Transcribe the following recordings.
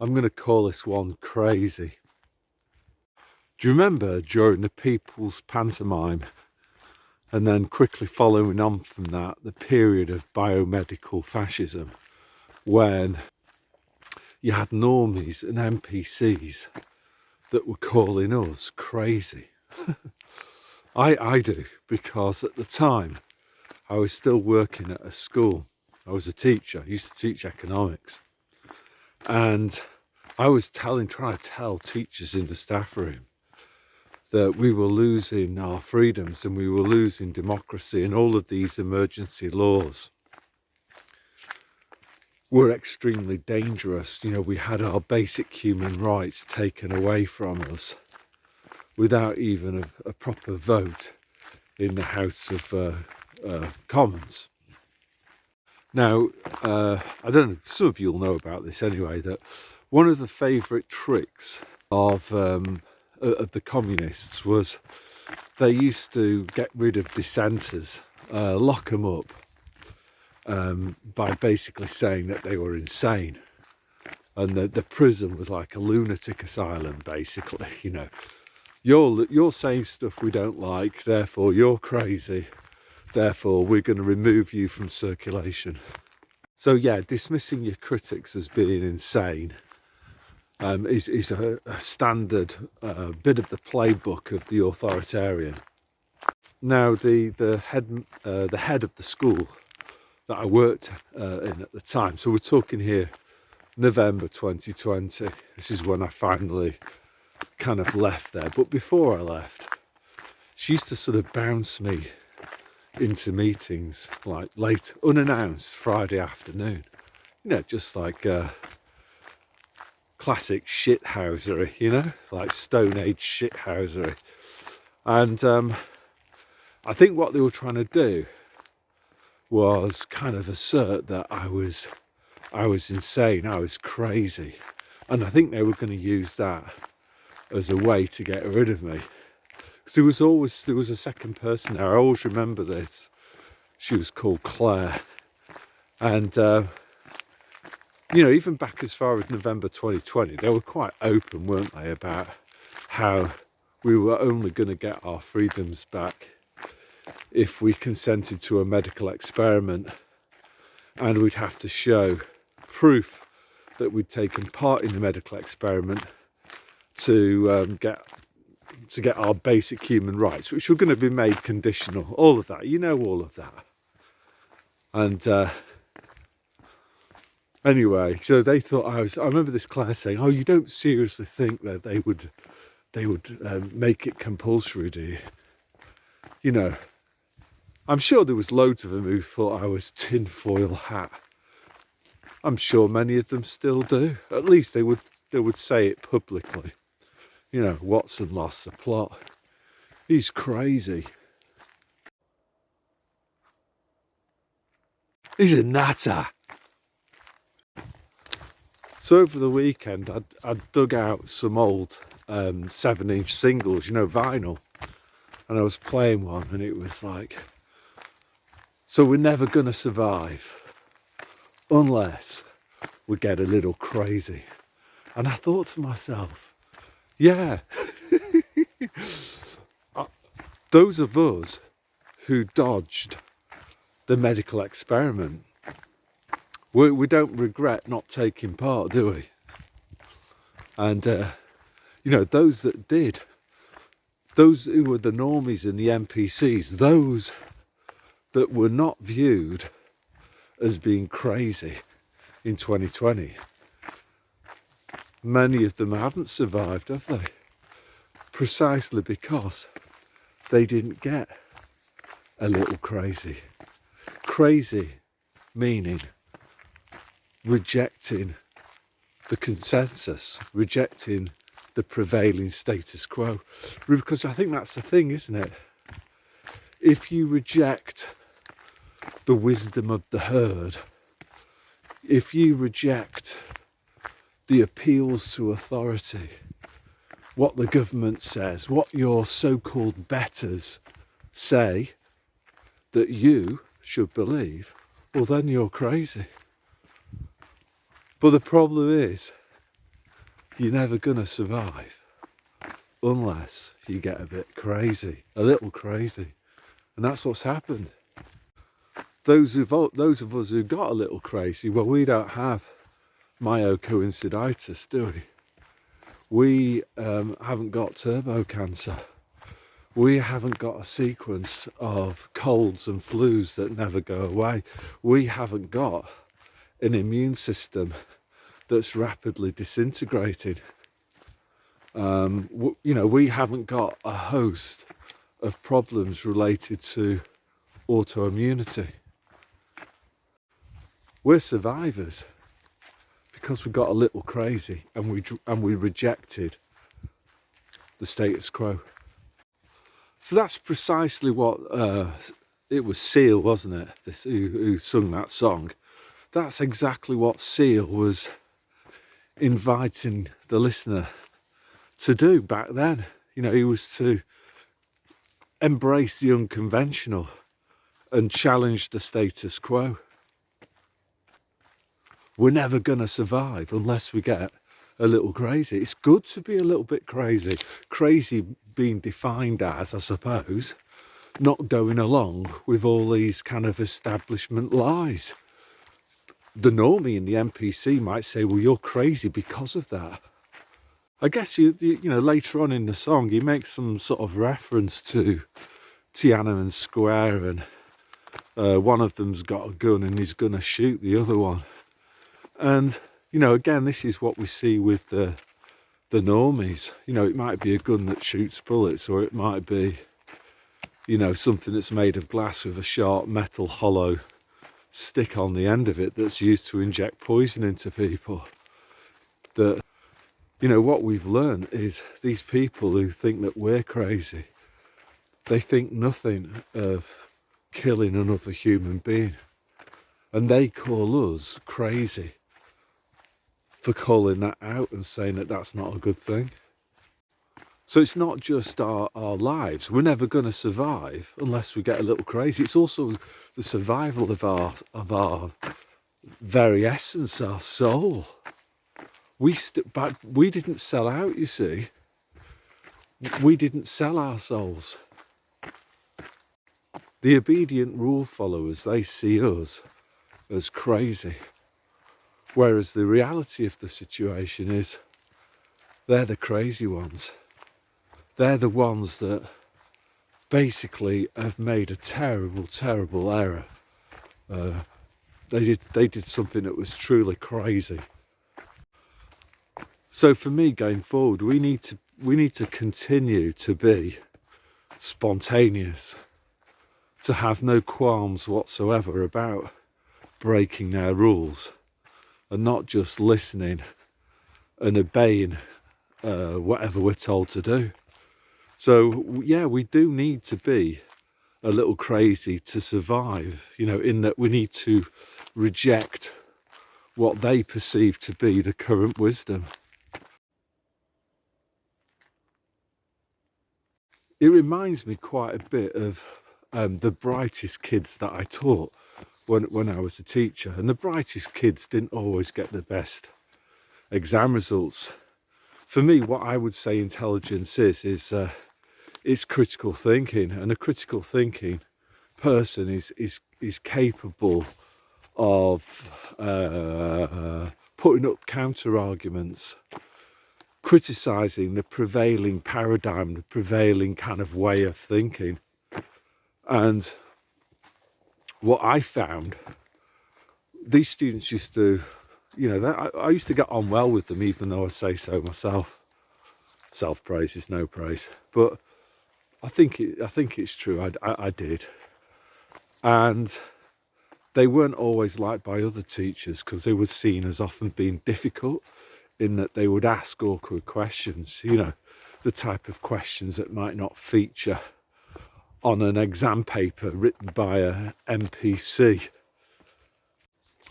I'm going to call this one crazy. Do you remember during the People's Pantomime, and then quickly following on from that, the period of biomedical fascism, when you had normies and NPCs that were calling us crazy? I do, because at the time I was still working at a school. I was a teacher. I used to teach economics, and I was trying to tell teachers in the staff room that we were losing our freedoms and we were losing democracy, and all of these emergency laws were extremely dangerous. You know, we had our basic human rights taken away from us without even a proper vote in the House of Commons. Now, I don't know, some of you'll know about this anyway, that one of the favourite tricks of the communists was they used to get rid of dissenters, lock them up, by basically saying that they were insane. And the prison was like a lunatic asylum, basically. You know, you're saying stuff we don't like, therefore you're crazy, therefore we're going to remove you from circulation. So yeah, dismissing your critics as being insane is a standard bit of the playbook of the authoritarian. Now, the head of the school that I worked in at the time, so we're talking here November 2020, this is when I finally kind of left there, but before I left, she used to sort of bounce me into meetings like late, unannounced Friday afternoon, you know, just like classic shithousery, you know, like Stone Age shithousery. And I think what they were trying to do was kind of assert that I was insane, I was crazy, and I think they were going to use that as a way to get rid of me. Because there was a second person there. I always remember this. She was called Claire, and you know, even back as far as November 2020, they were quite open, weren't they, about how we were only going to get our freedoms back if we consented to a medical experiment, and we'd have to show proof that we'd taken part in the medical experiment to get our basic human rights, which were going to be made conditional. All of that, you know, all of that. And anyway, so they thought I remember this Claire saying, "Oh, you don't seriously think that they would make it compulsory, do you?" You know, I'm sure there was loads of them who thought I was tinfoil hat. I'm sure many of them still do. At least they would say it publicly. You know, Watson lost the plot. He's crazy. He's a natter. So over the weekend, I'd dug out some old 7-inch singles, you know, vinyl, and I was playing one, and it was like, so we're never gonna survive unless we get a little crazy. And I thought to myself, yeah, those of us who dodged the medical experiment, we don't regret not taking part, do we? And you know, those that did, those who were the normies and the NPCs, those that were not viewed as being crazy in 2020, many of them haven't survived, have they? Precisely because they didn't get a little crazy. Crazy meaning rejecting the consensus, rejecting the prevailing status quo. Because I think that's the thing, isn't it? If you reject the wisdom of the herd, if you reject the appeals to authority, what the government says, what your so-called betters say that you should believe, well, then you're crazy. But the problem is, you're never going to survive unless you get a bit crazy, a little crazy. And that's what's happened. Those of us who got a little crazy, well, we don't have myocoinciditis, do we? We haven't got turbo cancer. We haven't got a sequence of colds and flus that never go away. We haven't got an immune system that's rapidly disintegrating. We haven't got a host of problems related to autoimmunity. We're survivors because we got a little crazy and we rejected the status quo. So that's precisely what it was. Seal, wasn't it? Who sung that song? That's exactly what Seal was inviting the listener to do back then. He was to embrace the unconventional and challenge the status quo. We're never going to survive unless we get a little crazy. It's good to be a little bit crazy. Crazy being defined as, I suppose, not going along with all these kind of establishment lies. The normie and the NPC might say, well, you're crazy because of that. I guess later on in the song he makes some sort of reference to Tiananmen Square, and one of them's got a gun and he's going to shoot the other one. And again, this is what we see with the normies. It might be a gun that shoots bullets, or it might be something that's made of glass with a sharp metal hollow stick on the end of it that's used to inject poison into people. That what we've learned is these people who think that we're crazy, they think nothing of killing another human being, and they call us crazy for calling that out and saying that that's not a good thing. So it's not just our lives. We're never going to survive unless we get a little crazy. It's also the survival of our very essence, our soul. We didn't sell out, you see. We didn't sell our souls. The obedient rule followers, they see us as crazy. Whereas the reality of the situation is they're the crazy ones. They're the ones that basically have made a terrible, terrible error. They did something that was truly crazy. So for me, going forward, we need to continue to be spontaneous, to have no qualms whatsoever about breaking their rules, and not just listening and obeying whatever we're told to do. So yeah, we do need to be a little crazy to survive, in that we need to reject what they perceive to be the current wisdom. It reminds me quite a bit of the brightest kids that I taught when I was a teacher. And the brightest kids didn't always get the best exam results. For me, what I would say intelligence is critical thinking. And a critical thinking person is capable of putting up counter arguments, criticising the prevailing paradigm, the prevailing kind of way of thinking. And what I found, these students used to, I used to get on well with them, even though I say so myself. Self-praise is no praise, but I think it's true. I did, and they weren't always liked by other teachers because they were seen as often being difficult, in that they would ask awkward questions, the type of questions that might not feature on an exam paper written by a NPC.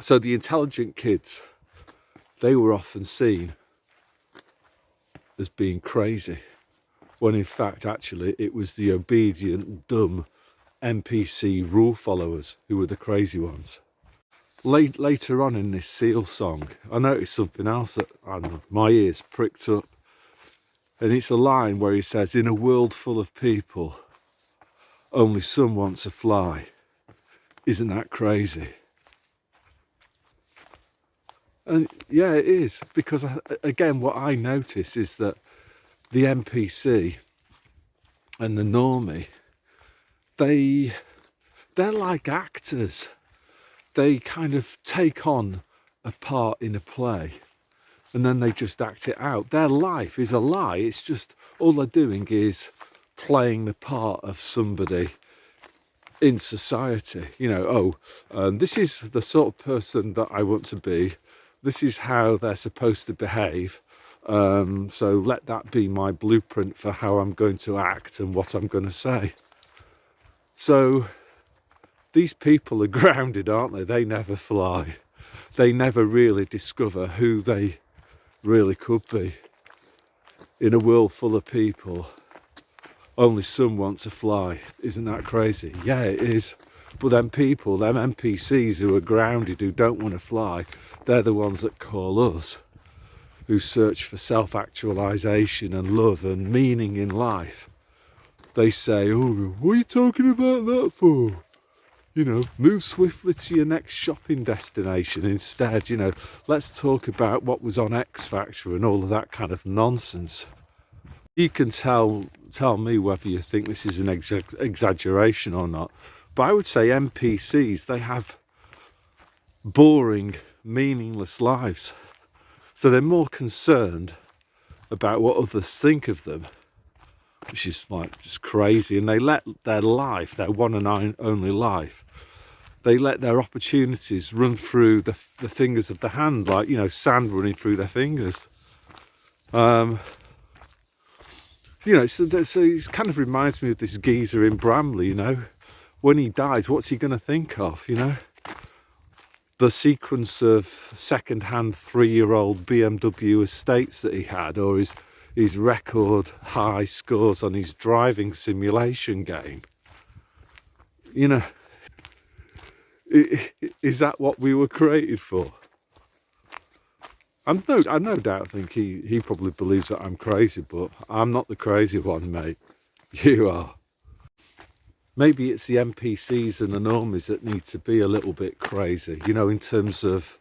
So the intelligent kids, they were often seen as being crazy, when in fact actually it was the obedient, dumb NPC rule followers who were the crazy ones. later on in this Seal song, I noticed something else that, I don't know, my ears pricked up. And it's a line where he says, in a world full of people, only some want to fly. Isn't that crazy? And yeah, it is, because again, what I notice is that the NPC and the normie, they're like actors. They kind of take on a part in a play and then they just act it out. Their life is a lie. It's just, all they're doing is playing the part of somebody in society. You know, this is the sort of person that I want to be. This is how they're supposed to behave. So let that be my blueprint for how I'm going to act and what I'm going to say. So these people are grounded, aren't they? They never fly. They never really discover who they really could be. In a world full of people, only some want to fly. Isn't that crazy? Yeah, it is. But them people, them NPCs who are grounded, who don't want to fly, they're the ones that call us, who search for self-actualization and love and meaning in life. They say, oh, what are you talking about that for? You know, move swiftly to your next shopping destination instead. You know, let's talk about what was on X Factor and all of that kind of nonsense. You can tell me whether you think this is an exaggeration or not. But I would say NPCs, they have boring, meaningless lives. So they're more concerned about what others think of them, which is like just crazy. And they let their life, their one and only life, they let their opportunities run through the fingers of the hand, like, you know, sand running through their fingers. You know, so it kind of reminds me of this geezer in Bramley, you know. When he dies, what's he going to think of, you know? The sequence of second-hand 3-year-old BMW estates that he had, or his record high scores on his driving simulation game. You know, is that what we were created for? I no doubt think he probably believes that I'm crazy, but I'm not the crazy one, mate. You are. Maybe it's the NPCs and the normies that need to be a little bit crazy, you know, in terms of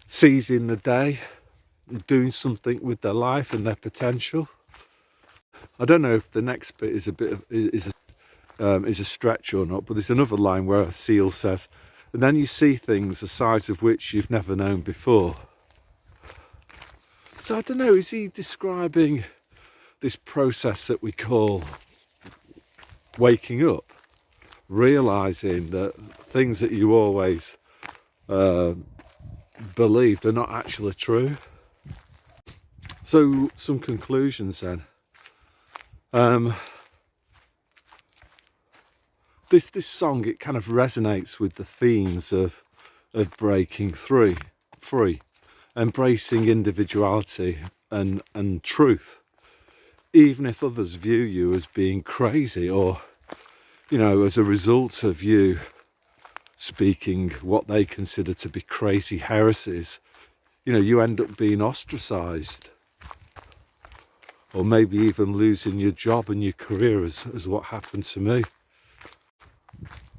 seizing the day, doing something with their life and their potential. I don't know if the next bit is a stretch or not, but there's another line where Seal says, and then you see things the size of which you've never known before. So I don't know, is he describing this process that we call waking up, realising that things that you always believed are not actually true? So some conclusions then. This song, it kind of resonates with the themes of breaking free, embracing individuality and truth, even if others view you as being crazy, or, you know, as a result of you speaking what they consider to be crazy heresies, you know, you end up being ostracised, or maybe even losing your job and your career, as what happened to me.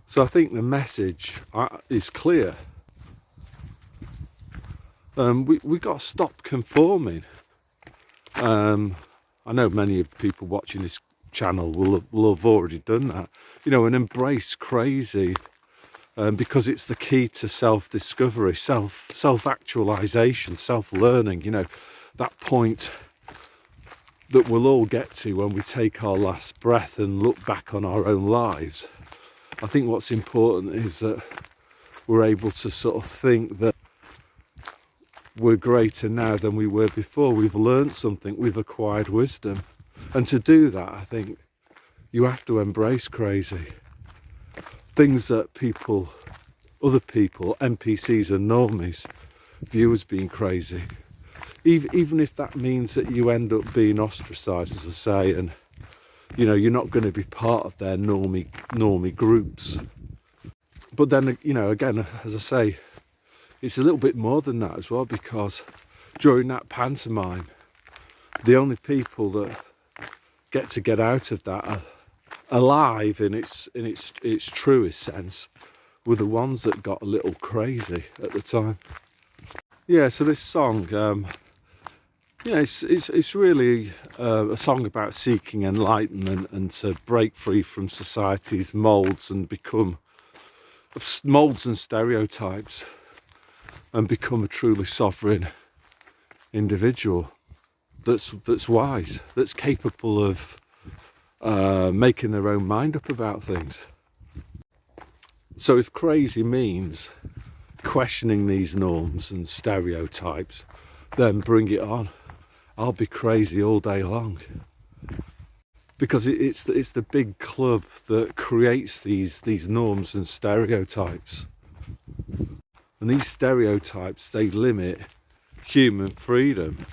So I think the message is clear. We got to stop conforming. I know many of the people watching this channel will have already done that, you know, and embrace crazy, because it's the key to self-discovery, self-actualization, self-learning, you know, that point that we'll all get to when we take our last breath and look back on our own lives. I think what's important is that we're able to sort of think that we're greater now than we were before. We've learned something, we've acquired wisdom. And to do that, I think you have to embrace crazy. Things that other people, NPCs and normies, view as being crazy. Even if that means that you end up being ostracised, as I say, and, you know, you're not going to be part of their normie groups. But then, you know, again, as I say, it's a little bit more than that as well, because during that pantomime, the only people that get out of that are alive in its truest sense were the ones that got a little crazy at the time. Yeah, so this song, yeah, it's really a song about seeking enlightenment and to break free from society's moulds and become moulds and stereotypes and become a truly sovereign individual that's wise, that's capable of making their own mind up about things. So if crazy means questioning these norms and stereotypes, then bring it on. I'll be crazy all day long, because it's the big club that creates these norms and stereotypes, and these stereotypes, they limit human freedom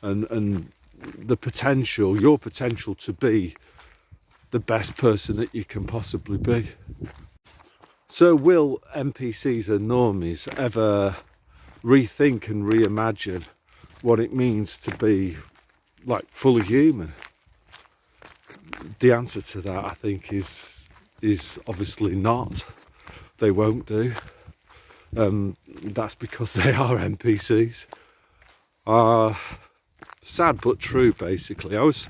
and the potential, your potential to be the best person that you can possibly be. So will NPCs and normies ever rethink and reimagine what it means to be like fully human? The answer to that, I think, is obviously not. They won't do. That's because they are NPCs. Sad but true, basically. I was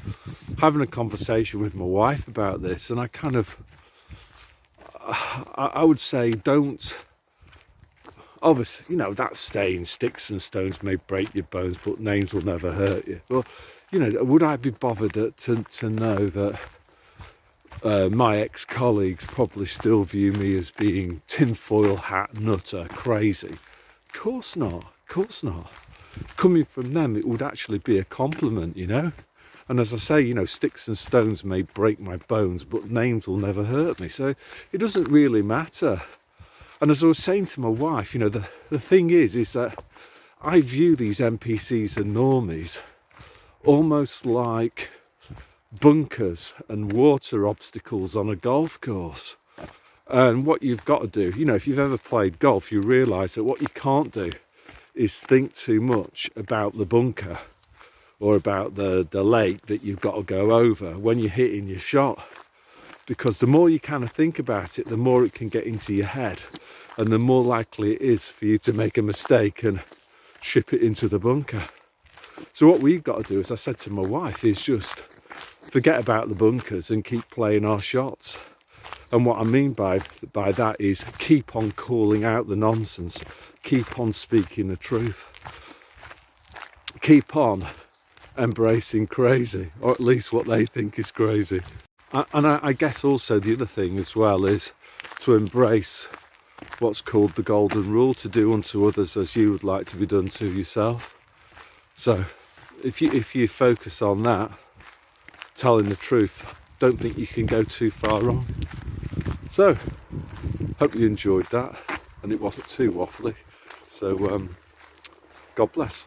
having a conversation with my wife about this, and I kind of, I would say, don't, obviously, you know, that saying, sticks and stones may break your bones, but names will never hurt you. Well, you know, would I be bothered to know that my ex-colleagues probably still view me as being tinfoil hat, nutter, crazy? Of course not, of course not. Coming from them, it would actually be a compliment, you know. And as I say, you know, sticks and stones may break my bones, but names will never hurt me. So it doesn't really matter. And as I was saying to my wife, you know, the thing is that I view these NPCs and normies almost like bunkers and water obstacles on a golf course. And what you've got to do, you know, if you've ever played golf, you realise that what you can't do is think too much about the bunker or about the lake that you've got to go over when you're hitting your shot, because the more you kind of think about it, the more it can get into your head, and the more likely it is for you to make a mistake and chip it into the bunker. So what we've got to do, as I said to my wife, is just forget about the bunkers and keep playing our shots. And what I mean by that is keep on calling out the nonsense, keep on speaking the truth, keep on embracing crazy, or at least what they think is crazy. And I guess also the other thing as well is to embrace what's called the golden rule, to do unto others as you would like to be done to yourself. So if you focus on that, telling the truth, don't think you can go too far wrong. So hope you enjoyed that and it wasn't too waffly. So God bless.